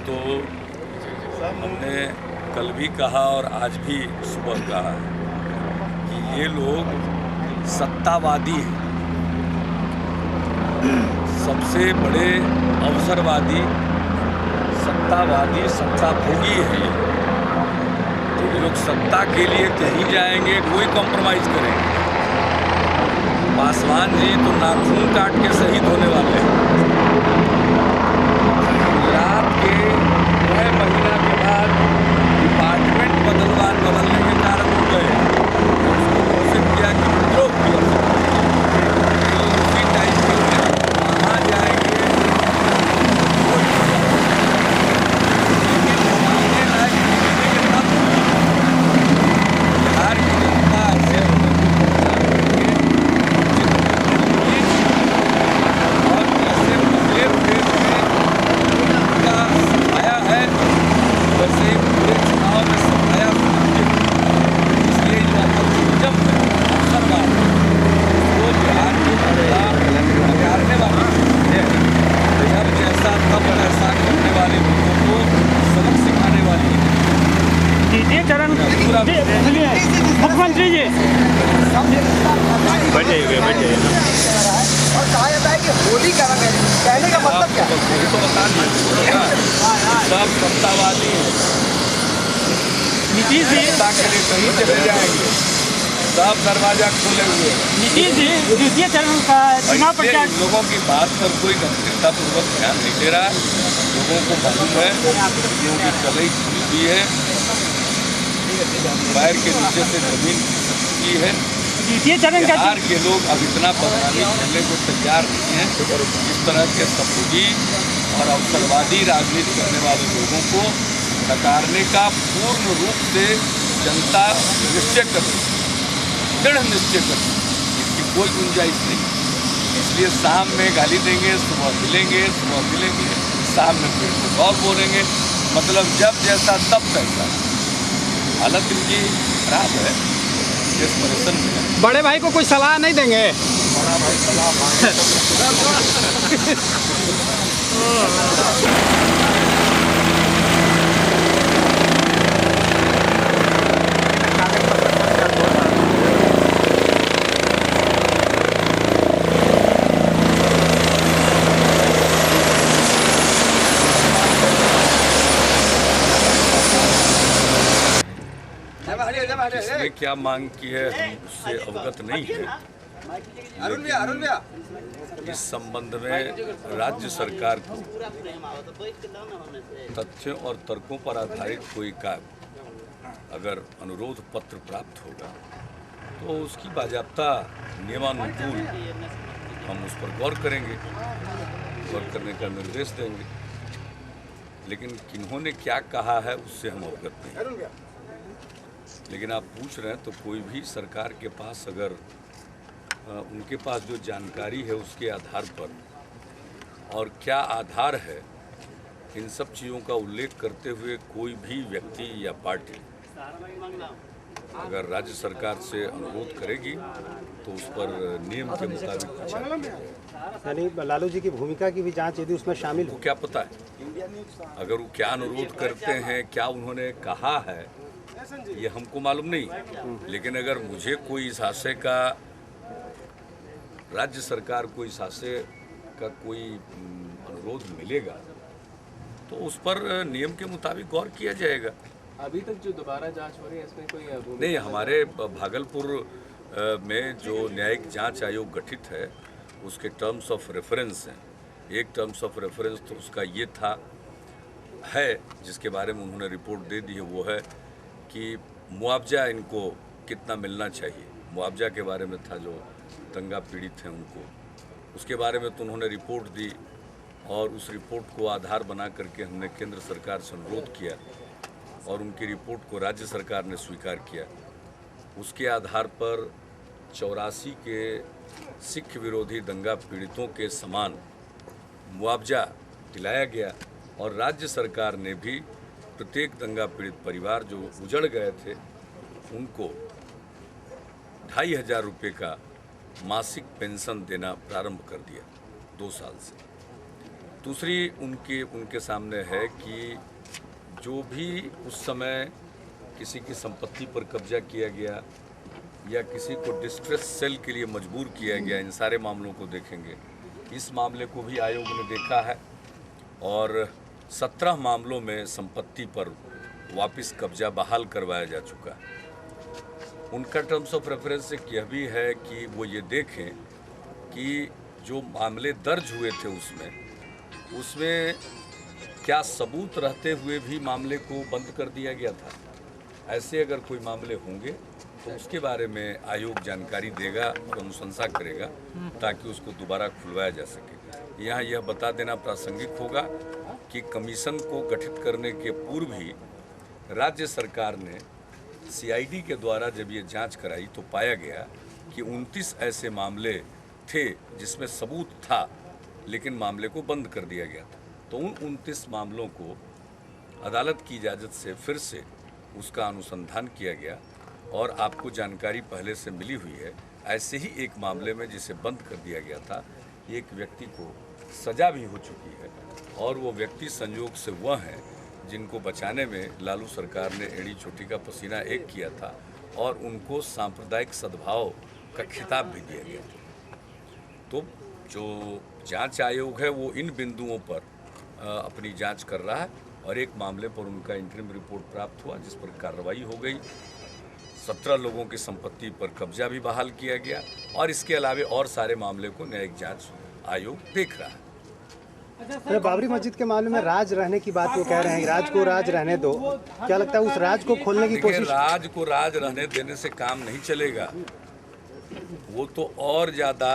तो हमने कल भी कहा और आज भी सुबह कहा कि ये लोग सत्तावादी हैं, सबसे बड़े अवसरवादी, सत्तावादी, सत्ताभोगी हैं। तो ये लोग सत्ता के लिए कहीं जाएंगे, कोई कॉम्प्रोमाइज़ करेंगे। पासवान जी तो नाखून काट के शहीद होने वाले हैं। गुजरात के 6 महीना के बाद डिपार्टमेंट बदलने के कारण हो गए, उसको घोषित किया कि विद्रोह किया। उसी टाइम पे वहाँ जाएंगे, बिहार की जनता ऐसे मुख्यमंत्री जी बैठे और कहा जाता है कि होली का रंग है, कहने का मतलब क्या है? तो बता दीजिए, सब सत्तावादी हैं, नीतीश जी सत्ता के लिए कहीं चले जाएंगे, सब दरवाजा खोले हुए हैं। नीतीश जी द्वितीय चरण का चुनाव प्रचार, लोगों की बात पर कोई गंभीरतापूर्वक ध्यान नहीं दे रहा। लोगों को मालूम है क्योंकि कलई खुली है, पैर के नीचे से जमीन की है। द्वितीय चरण का बिहार के लोग अब इतना बदनामी करने को तैयार नहीं है। इस तरह के सपूजी और अवसरवादी राजनीति करने वाले लोगों को नकारने का पूर्ण रूप से जनता निश्चय कर, दृढ़ निश्चय कर, इसकी कोई गुंजाइश नहीं। इसलिए शाम में गाली देंगे, सुबह मिलेंगे, शाम में फिर कुछ और बोलेंगे। मतलब जब जैसा तब तैसा। हालत इनकी खराब है, इस परेशान में। बड़े भाई को कोई सलाह नहीं देंगे? बड़ा भाई सलाह इसने क्या मांग की है हम उससे अवगत नहीं है। इस संबंध में राज्य सरकार को तथ्यों और तर्कों पर आधारित कोई का अगर अनुरोध पत्र प्राप्त होगा तो उसकी बाजाप्ता नियमानुकूल हम उस पर गौर करेंगे, गौर करने का निर्देश देंगे। लेकिन किन्होंने क्या कहा है उससे हम अवगत नहीं। लेकिन आप पूछ रहे हैं तो कोई भी सरकार के पास अगर उनके पास जो जानकारी है उसके आधार पर और क्या आधार है, इन सब चीज़ों का उल्लेख करते हुए कोई भी व्यक्ति या पार्टी अगर राज्य सरकार से अनुरोध करेगी तो उस पर नियम के मुताबिक विचार किया। यानी लालू जी की भूमिका की भी जांच यदि उसमें शामिल हो, क्या पता है अगर वो क्या अनुरोध करते हैं, क्या उन्होंने कहा है, ये हमको मालूम नहीं। लेकिन अगर मुझे कोई इस आशय का, राज्य सरकार को इस आशय का कोई अनुरोध मिलेगा तो उस पर नियम के मुताबिक गौर किया जाएगा। अभी तक जो दोबारा जांच हो रही है इसमें कोई नहीं, हमारे भागलपुर में जो न्यायिक जांच आयोग गठित है उसके टर्म्स ऑफ रेफरेंस हैं। एक टर्म्स ऑफ रेफरेंस तो उसका ये था है जिसके बारे में उन्होंने रिपोर्ट दे दी है, वो है कि मुआवजा इनको कितना मिलना चाहिए। मुआवजा के बारे में था जो दंगा पीड़ित हैं उनको, उसके बारे में तो उन्होंने रिपोर्ट दी और उस रिपोर्ट को आधार बना करके हमने केंद्र सरकार से अनुरोध किया और उनकी रिपोर्ट को राज्य सरकार ने स्वीकार किया। उसके आधार पर 84 के सिख विरोधी दंगा पीड़ितों के समान मुआवजा दिलाया गया और राज्य सरकार ने भी प्रत्येक दंगा पीड़ित परिवार जो उजड़ गए थे उनको 2500 रुपये का मासिक पेंशन देना प्रारंभ कर दिया 2 साल से। दूसरी उनके सामने है कि जो भी उस समय किसी की संपत्ति पर कब्जा किया गया या किसी को डिस्ट्रेस सेल के लिए मजबूर किया गया, इन सारे मामलों को देखेंगे। इस मामले को भी आयोग ने देखा है और 17 मामलों में संपत्ति पर वापस कब्जा बहाल करवाया जा चुका है। उनका टर्म्स ऑफ रेफरेंस एक यह भी है कि वो ये देखें कि जो मामले दर्ज हुए थे उसमें क्या सबूत रहते हुए भी मामले को बंद कर दिया गया था। ऐसे अगर कोई मामले होंगे तो उसके बारे में आयोग जानकारी देगा और अनुशंसा करेगा ताकि उसको दोबारा खुलवाया जा सके। यहाँ यह बता देना प्रासंगिक होगा कि कमीशन को गठित करने के पूर्व ही राज्य सरकार ने सीआईडी के द्वारा जब ये जांच कराई तो पाया गया कि 29 ऐसे मामले थे जिसमें सबूत था लेकिन मामले को बंद कर दिया गया था। तो उन 29 मामलों को अदालत की इजाज़त से फिर से उसका अनुसंधान किया गया और आपको जानकारी पहले से मिली हुई है। ऐसे ही एक मामले में जिसे बंद कर दिया गया था, एक व्यक्ति को सज़ा भी हो चुकी है और वो व्यक्ति संयोग से वह हैं जिनको बचाने में लालू सरकार ने एड़ी चोटी का पसीना एक किया था और उनको सांप्रदायिक सद्भाव का खिताब भी दिया गया था। तो जो जांच आयोग है वो इन बिंदुओं पर अपनी जांच कर रहा है और एक मामले पर उनका इंटरिम रिपोर्ट प्राप्त हुआ जिस पर कार्रवाई हो गई। 17 लोगों की संपत्ति पर कब्जा भी बहाल किया गया और इसके अलावे और सारे मामले को न्यायिक जांच आयोग देख रहा है। अच्छा, बाबरी मस्जिद के मामले में राज रहने की बात वो कह रहे हैं, राज को राज रहने दो। क्या लगता है उस राज को खोलने की कोशिश? राज को राज रहने देने से काम नहीं चलेगा। वो तो और ज्यादा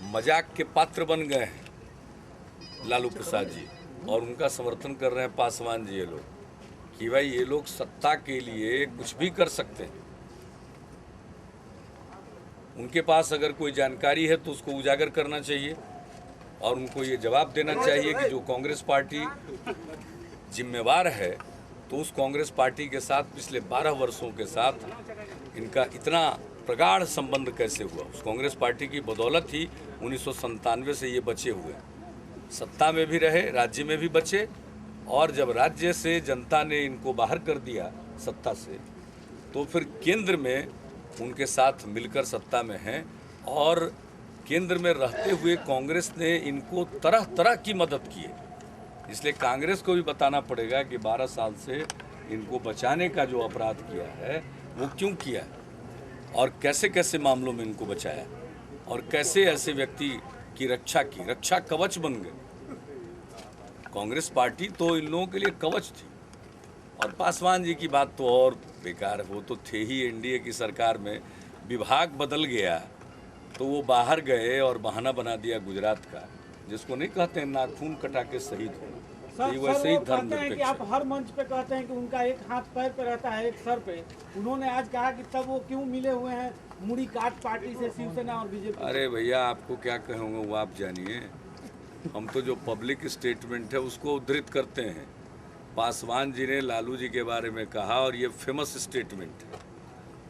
मजाक के पात्र बन गए हैं लालू प्रसाद जी और उनका समर्थन कर रहे हैं पासवान जी ये लोग कि भाई ये लोग सत्ता के लिए कुछ भी कर सकते हैं। उनके पास अगर कोई जानकारी है तो उसको उजागर करना चाहिए और उनको ये जवाब देना चाहिए कि जो कांग्रेस पार्टी जिम्मेवार है तो उस कांग्रेस पार्टी के साथ पिछले 12 वर्षों के साथ इनका इतना प्रगाढ़ संबंध कैसे हुआ। उस कांग्रेस पार्टी की बदौलत ही 1997 से ये बचे हुए, सत्ता में भी रहे, राज्य में भी बचे और जब राज्य से जनता ने इनको बाहर कर दिया सत्ता से तो फिर केंद्र में उनके साथ मिलकर सत्ता में हैं और केंद्र में रहते हुए कांग्रेस ने इनको तरह तरह की मदद की है। इसलिए कांग्रेस को भी बताना पड़ेगा कि 12 साल से इनको बचाने का जो अपराध किया है वो क्यों किया है और कैसे कैसे मामलों में इनको बचाया और कैसे ऐसे व्यक्ति की रक्षा की, रक्षा कवच बन गए। कांग्रेस पार्टी तो इन लोगों के लिए कवच थी और पासवान जी की बात तो और बेकार है। वो तो थे ही एनडीए की सरकार में, विभाग बदल गया तो वो बाहर गए और बहाना बना दिया गुजरात का, जिसको नहीं कहते हैं नाखून कटा के शहीद होना। सर, वैसे ही वो कहते हैं कि आप धर्मनिरपेक्ष हर मंच पे कहते हैं कि उनका एक हाथ पैर पे रहता है, एक सर पे। उन्होंने आज कहा कि तब वो क्यों मिले हुए हैं मुड़ी काट पार्टी से, शिवसेना और बीजेपी। अरे भैया आपको क्या कहूँगा वो आप जानिए। हम तो जो पब्लिक स्टेटमेंट है उसको उद्धृत करते हैं। पासवान जी ने लालू जी के बारे में कहा और ये फेमस स्टेटमेंट है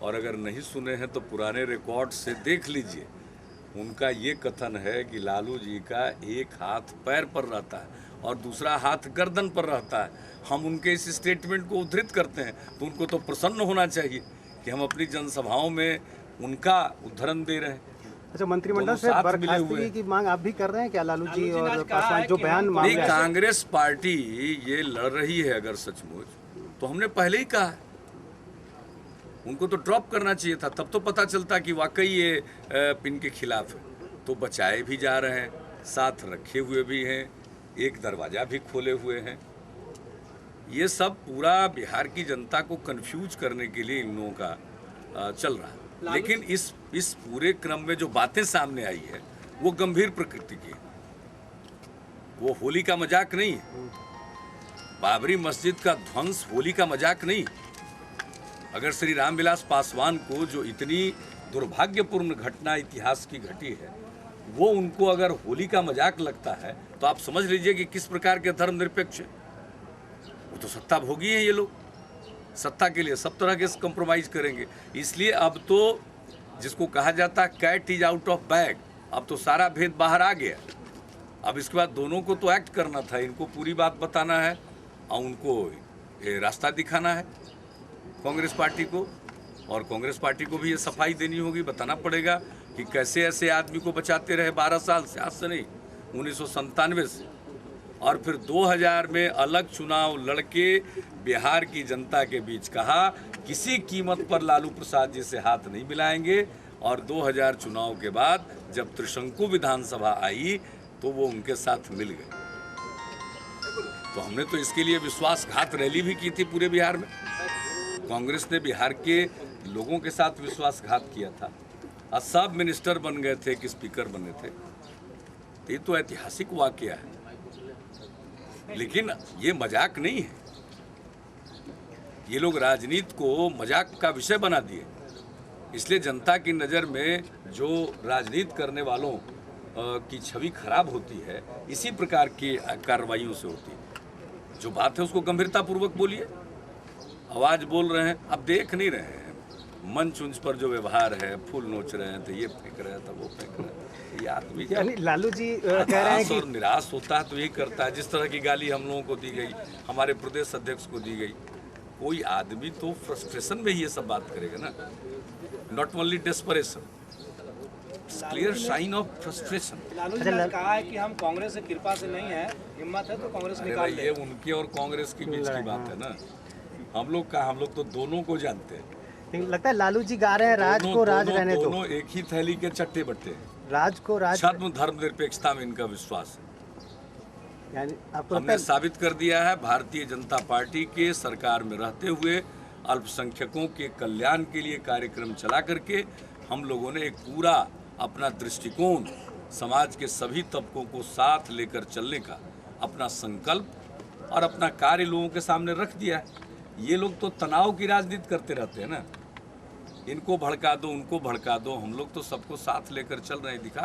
और अगर नहीं सुने हैं तो पुराने रिकॉर्ड से देख लीजिए। उनका ये कथन है कि लालू जी का एक हाथ पैर पर रहता है और दूसरा हाथ गर्दन पर रहता है। हम उनके इस स्टेटमेंट को उद्धृत करते हैं तो उनको तो प्रसन्न होना चाहिए कि हम अपनी जनसभाओं में उनका उद्धरण दे रहे हैं। अच्छा, मंत्रिमंडल से बर्खास्तगी की मांग आप भी कर रहे हैं क्या लालू जी और पासवान जो बयान नहीं, कांग्रेस पार्टी ये लड़ रही है अगर सचमुच तो हमने पहले ही कहा उनको तो ड्रॉप करना चाहिए था, तब तो पता चलता कि वाकई ये इनके खिलाफ है। तो बचाए भी जा रहे हैं, साथ रखे हुए भी हैं, एक दरवाज़ा भी खोले हुए हैं। ये सब पूरा बिहार की जनता को कंफ्यूज करने के लिए इन लोगों का चल रहा है। लेकिन इस पूरे क्रम में जो बातें सामने आई है वो गंभीर प्रकृति की है। वो होली का मजाक नहीं है। बाबरी मस्जिद का ध्वंस होली का मजाक नहीं। अगर श्री रामविलास पासवान को जो इतनी दुर्भाग्यपूर्ण घटना इतिहास की घटी है वो उनको अगर होली का मजाक लगता है तो आप समझ लीजिए कि किस प्रकार के धर्मनिरपेक्ष है। वो तो सत्ता भोगी है, ये लोग सत्ता के लिए सब तरह के कंप्रोमाइज करेंगे। इसलिए अब तो जिसको कहा जाता है cat is out of bag, अब तो सारा भेद बाहर आ गया अब इसके बाद दोनों को तो एक्ट करना था, इनको पूरी बात बताना है और उनको ये रास्ता दिखाना है कांग्रेस पार्टी को, और कांग्रेस पार्टी को भी ये सफाई देनी होगी, बताना पड़ेगा कि कैसे ऐसे आदमी को बचाते रहे 12 साल से, आज से नहीं 1997 से, और फिर 2000 में अलग चुनाव लड़के बिहार की जनता के बीच कहा किसी कीमत पर लालू प्रसाद जी से हाथ नहीं मिलाएंगे, और 2000 चुनाव के बाद जब त्रिशंकु विधानसभा आई तो वो उनके साथ मिल गए। तो हमने तो इसके लिए विश्वासघात रैली भी की थी पूरे बिहार में। कांग्रेस ने बिहार के लोगों के साथ विश्वासघात किया था और सब मिनिस्टर बन गए थे कि स्पीकर बने थे। तो ये तो ऐतिहासिक वाकया है, लेकिन ये मजाक नहीं है। ये लोग राजनीति को मजाक का विषय बना दिए, इसलिए जनता की नज़र में जो राजनीति करने वालों की छवि खराब होती है, इसी प्रकार की कार्रवाइयों से होती है। जो बात है उसको गंभीरतापूर्वक बोलिए। आवाज़ बोल रहे हैं, अब देख नहीं रहे हैं, मंच उंच पर जो व्यवहार है, फूल नोच रहे हैं, तो ये फेंक रहे हैं, तो वो फेंक रहे हैं। ये आदमी यानी लालू जी कह रहे हैं कि और निराश होता है तो यही करता है। जिस तरह की गाली हम लोगों को दी गई, हमारे प्रदेश अध्यक्ष को दी गई, कोई आदमी तो फ्रस्ट्रेशन में ही ये सब बात करेगा ना, not only desperation, clear sign of frustration. Lalu ji ने कहा है कि हम कांग्रेस से कृपा से नहीं है, हिम्मत है तो कांग्रेस निकाल ये उनके और कांग्रेस के बीच की बात है ना, हम लोग तो दोनों को जानते हैं। लेकिन लगता है लालू जी गा रहे हैं राज को राज रहने दो, दोनों एक ही थैली के चट्टे बट्टे हैं। राज को राज, छद्म धर्मनिरपेक्षता में इनका विश्वास है। यानी आपको लगता हमने है साबित कर दिया है, भारतीय जनता पार्टी के सरकार में रहते हुए अल्पसंख्यकों के कल्याण के लिए कार्यक्रम चला करके हम लोगों ने एक पूरा अपना दृष्टिकोण समाज के सभी तबकों को साथ लेकर चलने का अपना संकल्प और अपना कार्य लोगों के सामने रख दिया है। ये लोग तो तनाव की राजनीति करते रहते हैं ना, इनको भड़का दो, उनको भड़का दो, हम लोग तो सबको साथ लेकर चल रहे हैं, दिखा रहे हैं।